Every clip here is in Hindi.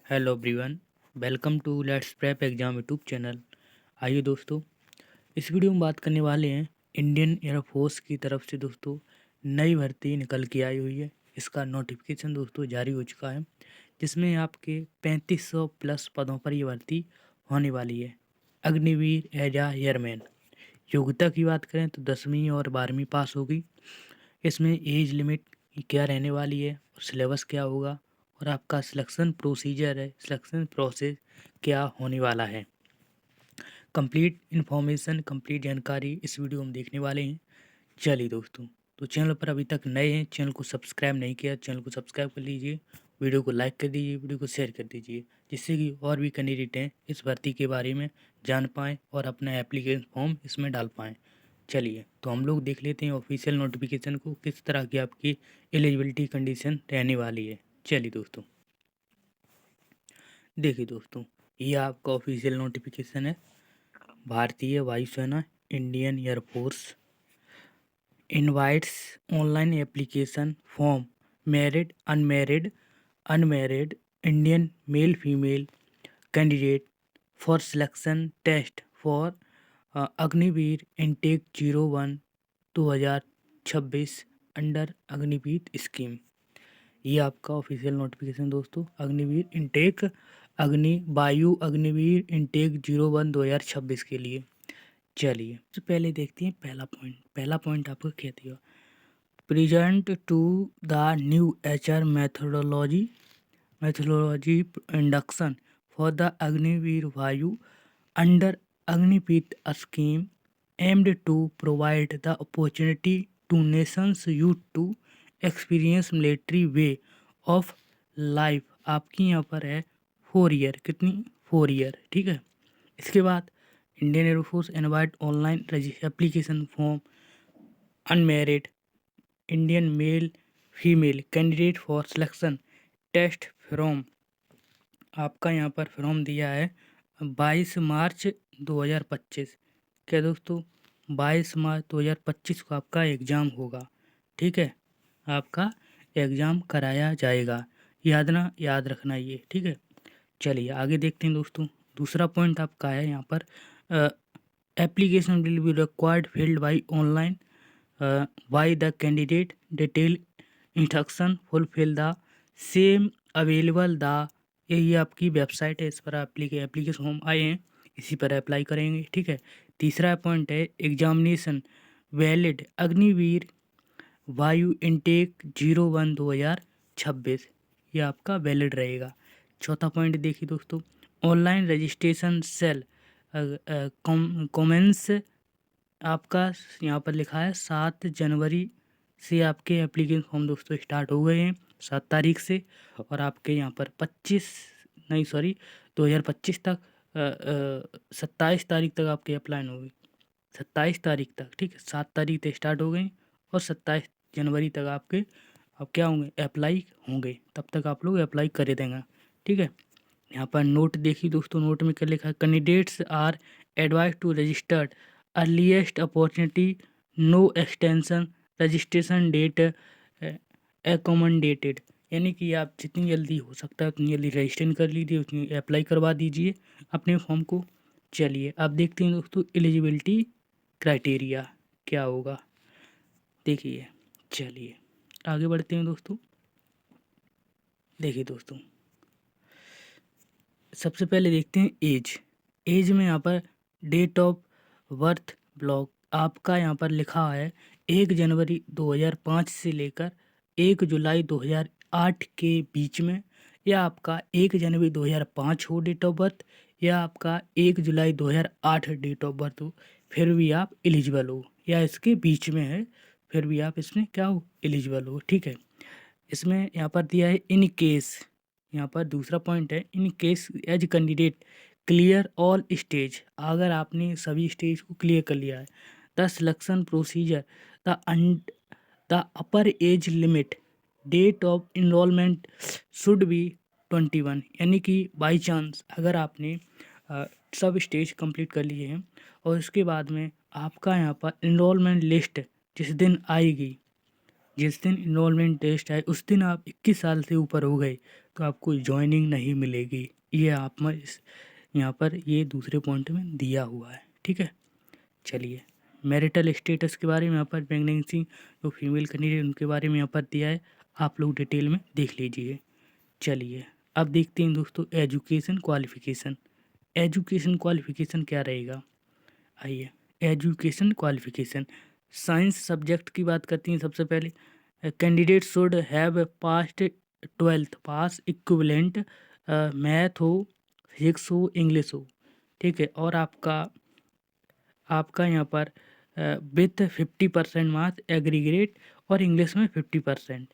Hello everyone. Welcome to let's prep exam YouTube channel. आइए दोस्तों, इस वीडियो में बात करने वाले हैं इंडियन एयरफोर्स की तरफ से दोस्तों नई भर्ती निकल के आई हुई है। इसका नोटिफिकेशन दोस्तों जारी हो चुका है, जिसमें आपके 3500 प्लस पदों पर ये भर्ती होने वाली है। अग्निवीर एज आ एयरमैन। योग्यता की बात करें तो 10वीं और 12वीं पास होगी। इसमें एज लिमिट क्या रहने वाली है और सिलेबस क्या होगा और आपका सिलेक्शन प्रोसीजर है, सिलेक्शन प्रोसेस क्या होने वाला है, कंप्लीट इन्फॉर्मेशन, कंप्लीट जानकारी इस वीडियो में देखने वाले हैं। चलिए दोस्तों, तो चैनल पर अभी तक नए हैं, चैनल को सब्सक्राइब नहीं किया, चैनल को सब्सक्राइब कर लीजिए, वीडियो को लाइक कर दीजिए, वीडियो को शेयर कर दीजिए, जिससे कि और भी कैंडिडेट हैं इस भर्ती के बारे में जान पाएँ और अपना एप्लीकेशन फॉर्म इसमें डाल पाएँ। चलिए, तो हम लोग देख लेते हैं ऑफिशियल नोटिफिकेशन को, किस तरह की आपकी एलिजिबिलिटी कंडीशन रहने वाली है। चलिए दोस्तों, देखिए दोस्तों, ये आपका ऑफिशियल नोटिफिकेशन है। भारतीय वायुसेना, Indian air force invites online application form unmarried Indian male female candidate for selection test for Agniveer intake 01 2026 under Agniveer scheme. ये आपका ऑफिशियल नोटिफिकेशन दोस्तों, अग्निवीर इनटेक 01 2026 के लिए। चलिए, सबसे पहले देखते हैं पहला पॉइंट आपका क्या दिया। Present to the new HR methodology induction for the Agniveer Vayu under Agnipath scheme aimed to provide the opportunity to nations youth to experience military way of life. आपकी यहाँ पर है 4 ईयर, कितनी 4 ईयर, ठीक है। इसके बाद Indian air force invite online application form unmarried Indian male female candidate for selection test from. आपका यहाँ पर फ्रॉम दिया है 22 मार्च 2025। क्या दोस्तों, 22 मार्च 2025 को आपका एग्ज़ाम होगा, ठीक है। आपका एग्ज़ाम कराया जाएगा, याद रखना ये, ठीक है। चलिए आगे देखते हैं दोस्तों। दूसरा पॉइंट आपका है यहाँ पर, application will be required field by online buy the candidate detail instruction fulfil the same available the. यही आपकी वेबसाइट है, इस पर एप्लीकेशन फॉर्म आए हैं, इसी पर अप्लाई करेंगे, ठीक है। तीसरा पॉइंट है एग्जामिनेशन वैलिड अग्निवीर वायु इनटेक 01 2026, ये आपका वैलिड रहेगा। चौथा पॉइंट देखिए दोस्तों, ऑनलाइन रजिस्ट्रेशन सेल कॉमेंस। आपका यहाँ पर लिखा है 7 जनवरी से आपके एप्लीकेशन फॉर्म दोस्तों स्टार्ट हो गए हैं, 7 तारीख से। और आपके यहाँ पर 2025 तक 27 तारीख तक आपके अप्लाई होगी, 27 तारीख तक, ठीक है। 7 तारीख से स्टार्ट हो गए और 27 जनवरी तक आपके अब क्या होंगे, अप्लाई होंगे, तब तक आप लोग अप्लाई कर देंगे, ठीक है। यहाँ पर नोट देखिए दोस्तों, नोट में क्या लिखा है, candidates are advise to registered earliest opportunity, no extension, registration date accommodated. यानी कि आप जितनी जल्दी हो सकता है उतनी जल्दी रजिस्ट्रेशन कर लीजिए, उतनी अप्लाई करवा दीजिए अपने फॉर्म को। चलिए अब देखते हैं दोस्तों एलिजिबिलिटी क्राइटेरिया क्या होगा, देखिए। चलिए आगे बढ़ते हैं दोस्तों। देखिए दोस्तों, सबसे पहले देखते हैं एज में यहाँ पर डेट ऑफ बर्थ ब्लॉक आपका यहाँ पर लिखा है 1 जनवरी 2005 से लेकर 1 जुलाई 2008 के बीच में, या आपका 1 जनवरी 2005 हो डेट ऑफ बर्थ, या आपका 1 जुलाई 2008 डेट ऑफ बर्थ हो, फिर भी आप एलिजिबल हो, या इसके बीच में है फिर भी आप इसमें क्या हो, एलिजिबल हो, ठीक है। इसमें यहाँ पर दिया है इन केस, यहाँ पर दूसरा पॉइंट है, in case as candidate clear all stage, अगर आपने सभी स्टेज को क्लियर कर लिया है, the selection procedure, the the upper age limit, date of enrolment should be 21। यानी कि बाई चांस अगर आपने सब स्टेज कंप्लीट कर लिए हैं और उसके बाद में आपका यहाँ पर इनरोलमेंट लिस्ट जिस दिन आएगी जिस दिन इनरोलमेंट टेस्ट है उस दिन आप 21 साल से ऊपर हो गए तो आपको ज्वाइनिंग नहीं मिलेगी। ये आप में यहाँ पर ये दूसरे पॉइंट में दिया हुआ है, ठीक है। चलिए, मैरिटल स्टेटस के बारे में यहाँ पर प्रेगनेंसी जो फीमेल कैंडिडेट उनके बारे में यहाँ पर दिया है, आप लोग डिटेल में देख लीजिए। चलिए अब देखते हैं दोस्तों एजुकेशन क्वालिफ़िकेशन। एजुकेशन क्वालिफ़िकेशन क्या रहेगा, आइए। एजुकेशन क्वालिफ़िकेशन साइंस सब्जेक्ट की बात करती हैं। सबसे पहले candidate should have past 12th pass equivalent math हो, फिजिक्स हो, इंग्लिश हो, ठीक है। और आपका यहाँ पर विथ 50% मार्क्स एग्रीगेट और इंग्लिश में 50%,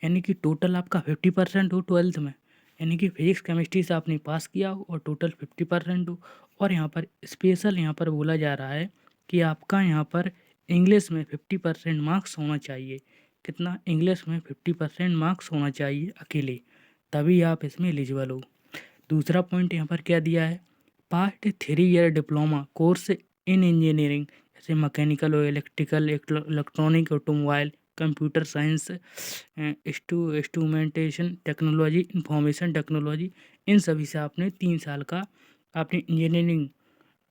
यानी कि टोटल आपका 50% हो 12th में, यानी कि फिजिक्स केमिस्ट्री से आपने पास किया हो और टोटल 50% हो। और यहाँ पर स्पेशल यहाँ पर बोला जा रहा है कि आपका यहाँ पर इंग्लिश में 50% मार्क्स होना चाहिए। कितना, इंग्लिश में 50% मार्क्स होना चाहिए अकेले, तभी आप इसमें एलिजिबल हो। दूसरा पॉइंट यहाँ पर क्या दिया है, past 3 year diploma course in engineering जैसे मैकेनिकल और electrical, electronic, automobile, computer science, instrumentation technology, information technology, इन सभी से आपने 3 साल का आपने इंजीनियरिंग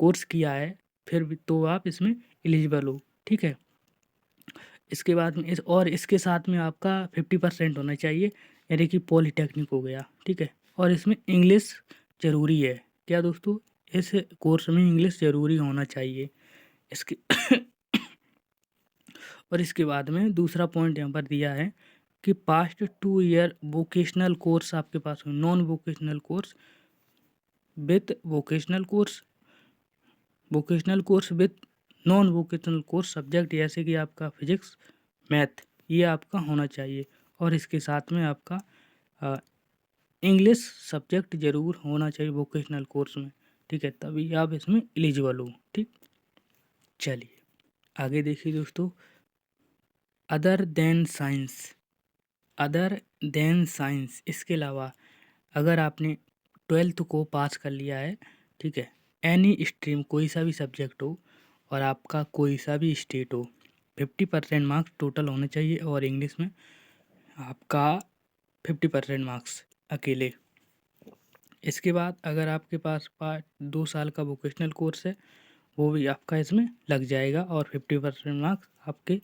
कोर्स किया है, फिर भी तो आप इसमें एलिजिबल हो, ठीक है। इसके बाद में इसके साथ में आपका 50% होना चाहिए, यानी कि पॉलीटेक्निक हो गया, ठीक है। और इसमें इंग्लिश ज़रूरी है, क्या दोस्तों, इस कोर्स में इंग्लिश ज़रूरी होना चाहिए इसके और इसके बाद में दूसरा पॉइंट यहाँ पर दिया है कि पास्ट 2 ईयर वोकेशनल कोर्स आपके पास हो, non vocational course with vocational course, vocational course with non vocational course subject जैसे कि आपका फिजिक्स, मैथ, ये आपका होना चाहिए। और इसके साथ में आपका इंग्लिश सब्जेक्ट ज़रूर होना चाहिए वोकेशनल कोर्स में, ठीक है, तभी आप इसमें एलिजिबल हो, ठीक। चलिए आगे देखिए दोस्तों, other than science. Other than science, इसके अलावा अगर आपने 12th को पास कर लिया है, ठीक है, एनी स्ट्रीम कोई सा भी सब्जेक्ट हो और आपका कोई सा भी स्टेट हो, 50% मार्क्स टोटल होने चाहिए और इंग्लिश में आपका 50% मार्क्स अकेले। इसके बाद अगर आपके पास 2 साल का वोकेशनल कोर्स है वो भी आपका इसमें लग जाएगा और 50% मार्क्स आपके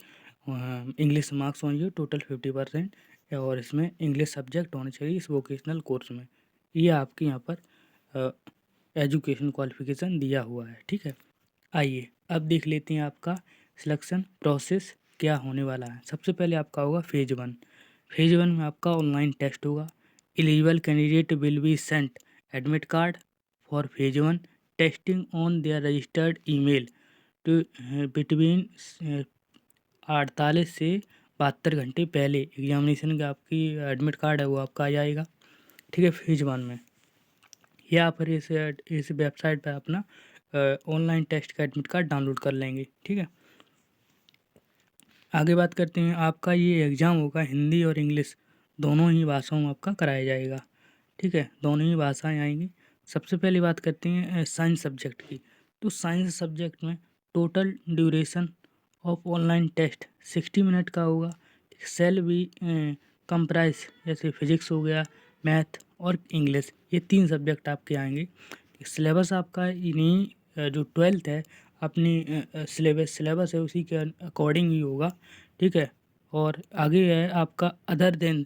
इंग्लिश मार्क्स होंगे, टोटल 50%। और इसमें इंग्लिश सब्जेक्ट होने चाहिए इस वोकेशनल कोर्स में। ये आपके यहाँ पर एजुकेशन क्वालिफिकेशन दिया हुआ है, ठीक है। आइए अब देख लेते हैं आपका सिलेक्शन प्रोसेस क्या होने वाला है। सबसे पहले आपका होगा फेज 1। फेज 1 में आपका ऑनलाइन टेस्ट होगा। Eligible candidate will be sent admit card for phase 1 testing on their registered email to between 48 से 72 घंटे पहले एग्जामिनेशन का आपकी एडमिट कार्ड है वो आपका आ जाएगा, ठीक है। फेज 1 में या फिर इस वेबसाइट पर अपना ऑनलाइन टेस्ट का एडमिट कार्ड डाउनलोड कर लेंगे, ठीक है। आगे बात करते हैं, आपका ये एग्ज़ाम होगा हिंदी और इंग्लिश दोनों ही भाषाओं में आपका कराया जाएगा, ठीक है, दोनों ही भाषाएं आएंगी। सबसे पहले बात करते हैं साइंस सब्जेक्ट की। तो साइंस सब्जेक्ट में total duration of online test 60 minute का होगा। सेल भी कंप्राइज जैसे फिजिक्स हो गया, मैथ और इंग्लिश, ये 3 सब्जेक्ट आपके आएंगे। सिलेबस आपका इन्हीं जो 12th है अपनी सिलेबस है उसी के अकॉर्डिंग ही होगा, ठीक है। और आगे है आपका अदर देन,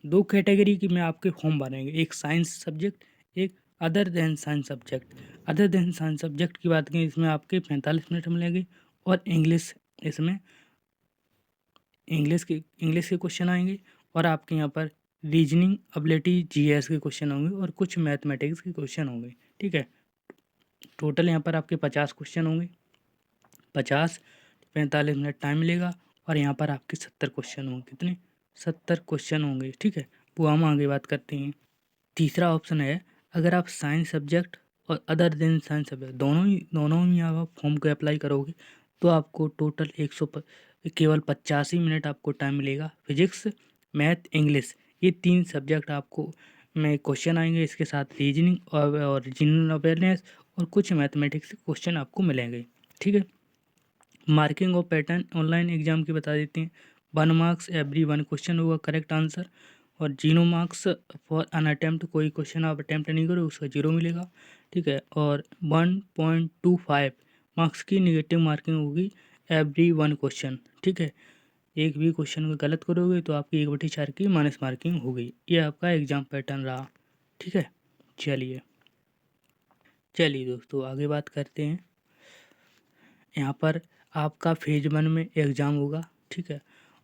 2 कैटेगरी की में आपके फॉर्म भरेंगे, एक साइंस सब्जेक्ट, एक other than science subject. Other than science subject की बात करें इसमें आपके 45 मिनट मिलेंगे और इंग्लिश, इसमें इंग्लिश के क्वेश्चन आएंगे और आपके यहाँ पर रीजनिंग एबिलिटी जीएस के क्वेश्चन होंगे और कुछ मैथमेटिक्स के क्वेश्चन होंगे, ठीक है। टोटल यहाँ पर आपके 50 क्वेश्चन होंगे, 50, 45 मिनट टाइम मिलेगा और यहाँ पर आपके 70 क्वेश्चन होंगे। कितने, 70 क्वेश्चन होंगे, ठीक है। वो हम आगे बात करते हैं। तीसरा ऑप्शन है, अगर आप साइंस सब्जेक्ट और अदर देन साइंस सब्जेक्ट दोनों ही आप फॉर्म को अप्लाई करोगे तो आपको टोटल केवल 85 मिनट आपको टाइम मिलेगा। फिजिक्स, मैथ, इंग्लिश, ये 3 सब्जेक्ट आपको में क्वेश्चन आएंगे, इसके साथ रीजनिंग और जनरल अवेयरनेस और कुछ मैथमेटिक्स के क्वेश्चन आपको मिलेंगे, ठीक है। मार्किंग और पैटर्न ऑनलाइन एग्ज़ाम की बता देते हैं। 1 मार्क्स एवरी 1 क्वेश्चन होगा करेक्ट आंसर, और 0 मार्क्स फॉर अन अटेम्प्ट, कोई क्वेश्चन आप अटेम्प्ट नहीं करो उसका 0 मिलेगा, ठीक है। और 1.25 मार्क्स की निगेटिव मार्किंग होगी एवरी 1 क्वेश्चन, ठीक है। एक भी क्वेश्चन को गलत करोगे तो आपकी 1/4 की माइनस मार्किंग होगी। ये आपका एग्ज़ाम पैटर्न रहा, ठीक है। चलिए दोस्तों आगे बात करते हैं। यहाँ पर आपका फेज़ 1 में एग्ज़ाम होगा, ठीक है,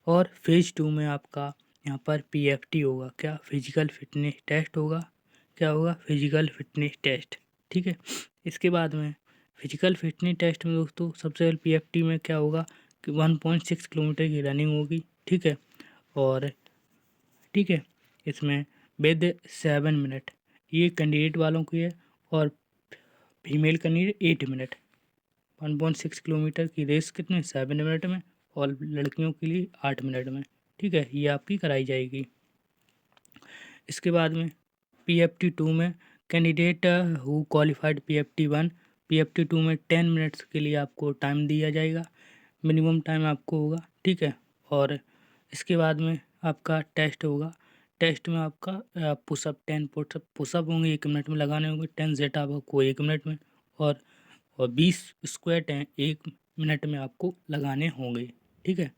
और फेज़ 2 में आपका यहाँ पर पीएफटी होगा। क्या? फिजिकल फिटनेस टेस्ट होगा। क्या होगा? फिजिकल फिटनेस टेस्ट, ठीक है। इसके बाद में फिजिकल फिटनेस टेस्ट में दोस्तों सबसे पहले पीएफटी में क्या होगा कि 1.6 किलोमीटर की रनिंग होगी, ठीक है, और ठीक है इसमें विद 7 मिनट, ये कैंडिडेट वालों की है, और फीमेल कैंडिडेट 8 मिनट। 1.6 किलोमीटर की रेस कितने 7 मिनट में, और लड़कियों के लिए 8 मिनट में, ठीक है, ये आपकी कराई जाएगी। इसके बाद में पीएफटी 2 में candidate who qualified PFT 1, PFT 2 में 10 मिनट्स के लिए आपको टाइम दिया जाएगा, मिनिमम टाइम आपको होगा, ठीक है। और इसके बाद में आपका टेस्ट होगा। टेस्ट में आपका पुशअप 10 पुशअप होंगे 1 मिनट में लगाने होंगे, 10 सेट आपको 1 मिनट में, और 20 स्क्वाट हैं 1 मिनट में आपको लगाने होंगे, ठीक है।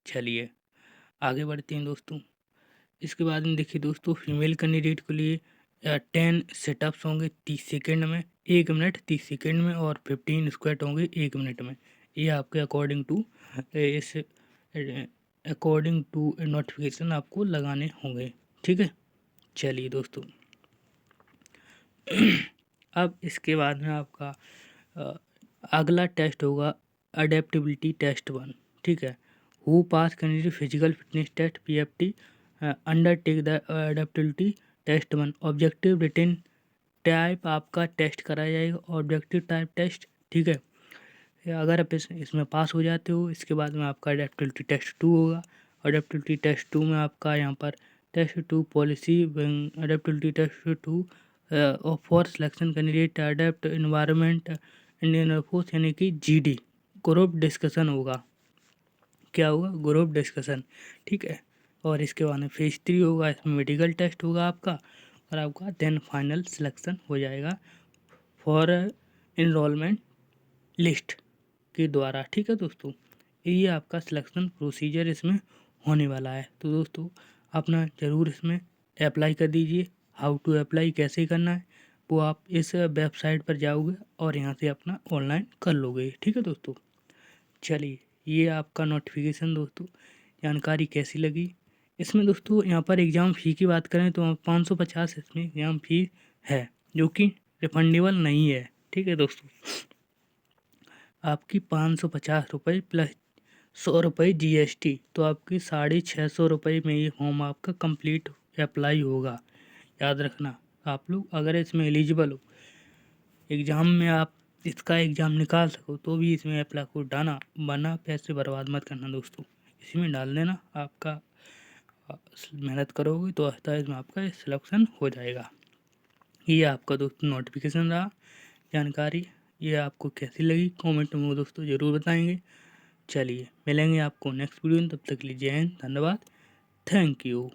चलिए आगे बढ़ते हैं दोस्तों। इसके बाद में देखिए दोस्तों फीमेल कैंडिडेट के लिए 10 सेटअप्स होंगे 30 सेकेंड में, 1 मिनट 30 सेकेंड में, और 15 स्क्वाट होंगे 1 मिनट में। ये आपके अकॉर्डिंग टू नोटिफिकेशन आपको लगाने होंगे, ठीक है। चलिए दोस्तों अब इसके बाद में आपका अगला टेस्ट होगा अडेप्टिबिलिटी टेस्ट 1, ठीक है। Who pass candidate physical fitness test PFT undertake the adaptability test 1, objective written type आपका टेस्ट कराया जाएगा, ऑब्जेक्टिव टाइप टेस्ट, ठीक है। अगर आप इसमें पास हो जाते हो इसके बाद में आपका अडेप्टिबिलिटी टेस्ट 2 होगा। अडेप्टिबिलिटी टेस्ट 2 में आपका यहाँ पर test 2 policy adaptability test 2 for selection candidate adapt environment Indian air force, यानी कि जीडी ग्रुप डिस्कशन होगा। क्या होगा? ग्रुप डिस्कशन, ठीक है। और इसके बाद में फेज 3 होगा, इसमें मेडिकल टेस्ट होगा आपका, और आपका देन फाइनल सिलेक्शन हो जाएगा फॉर इनरोलमेंट लिस्ट के द्वारा, ठीक है दोस्तों। ये आपका सिलेक्शन प्रोसीजर इसमें होने वाला है। तो दोस्तों अपना ज़रूर इसमें अप्लाई कर दीजिए। हाउ टू अप्लाई कैसे करना है वो आप इस वेबसाइट पर जाओगे और यहाँ से अपना ऑनलाइन कर लोगे, ठीक है दोस्तों। चलिए ये आपका नोटिफिकेशन दोस्तों, जानकारी कैसी लगी। इसमें दोस्तों यहाँ पर एग्ज़ाम फ़ी की बात करें तो 550 इसमें एग्ज़ाम फ़ी है, जो कि रिफंडेबल नहीं है, ठीक है दोस्तों। आपकी 550 रुपये प्लस 100 रुपये जीएसटी, तो आपकी 650 रुपये में ये फॉर्म आपका कंप्लीट अप्लाई होगा। याद रखना आप लोग अगर इसमें एलिजिबल हो, एग्ज़ाम में आप इसका एग्ज़ाम निकाल सको तो भी इसमें अप्लाई को डालना, वरना पैसे बर्बाद मत करना दोस्तों। इसमें डाल देना, आपका मेहनत करोगे तो इसमें आपका सिलेक्शन हो जाएगा। ये आपका दोस्तों नोटिफिकेशन रहा, जानकारी। ये आपको कैसी लगी कमेंट में दोस्तों ज़रूर बताएंगे। चलिए मिलेंगे आपको नेक्स्ट वीडियो में, तब तक के लिए जय हिंद, धन्यवाद, थैंक यू।